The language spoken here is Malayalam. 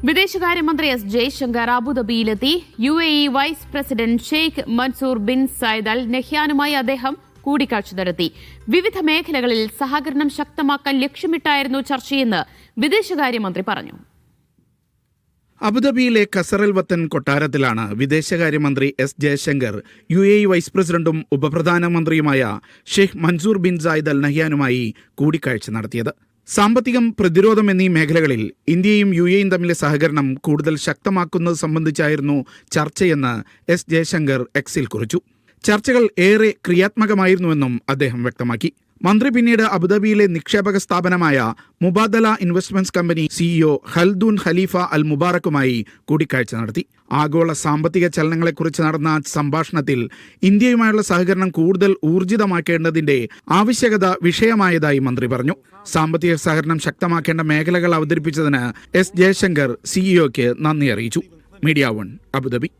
വിദേശകാര്യമന്ത്രി എസ് ജയശങ്കർ അബുദാബിയിലെത്തി. UAE vice president Sheikh Mansour bin Zayed Al നഹ്യാനുമായി അദ്ദേഹം കൂടിക്കാഴ്ച നടത്തി. വിവിധ മേഖലകളിൽ സഹകരണം ശക്തമാക്കാൻ ലക്ഷ്യമിട്ടായിരുന്നു ചർച്ചയെന്ന് വിദേശകാര്യമന്ത്രി പറഞ്ഞു. അബുദാബിയിലെ കസറൽ വത്തൻ കൊട്ടാരത്തിലാണ് വിദേശകാര്യമന്ത്രി എസ് ജയശങ്കർ UAE വൈസ് പ്രസിഡന്റും ഉപപ്രധാനമന്ത്രിയുമായ Sheikh Mansour bin Zayed Al നഹ്യാനുമായി കൂടിക്കാഴ്ച നടത്തിയത്. സാമ്പത്തികം, പ്രതിരോധം എന്നീ മേഖലകളിൽ ഇന്ത്യയും UAEയും തമ്മിലെ സഹകരണം കൂടുതൽ ശക്തമാക്കുന്നത് സംബന്ധിച്ചായിരുന്നു ചർച്ചയെന്ന് എസ് ജയശങ്കർ എക്സിൽ കുറിച്ചു. ചർച്ചകൾ ഏറെ ക്രിയാത്മകമായിരുന്നുവെന്നും അദ്ദേഹം വ്യക്തമാക്കി. മന്ത്രി പിന്നീട് അബുദാബിയിലെ നിക്ഷേപക സ്ഥാപനമായ Mubadala investments company CEO Khaldoon Khalifa Al മുബാറക്കുമായി കൂടിക്കാഴ്ച നടത്തി. ആഗോള സാമ്പത്തിക ചലനങ്ങളെക്കുറിച്ച് നടന്ന സംഭാഷണത്തിൽ ഇന്ത്യയുമായുള്ള സഹകരണം കൂടുതൽ ഊർജിതമാക്കേണ്ടതിന്റെ ആവശ്യകത വിഷയമായതായി മന്ത്രി പറഞ്ഞു. സാമ്പത്തിക സഹകരണം ശക്തമാക്കേണ്ട മേഖലകൾ അവതരിപ്പിച്ചതിന് എസ് ജയശങ്കർ CEOയ്ക്ക് നന്ദി അറിയിച്ചു. Media 1 Abu Dhabi.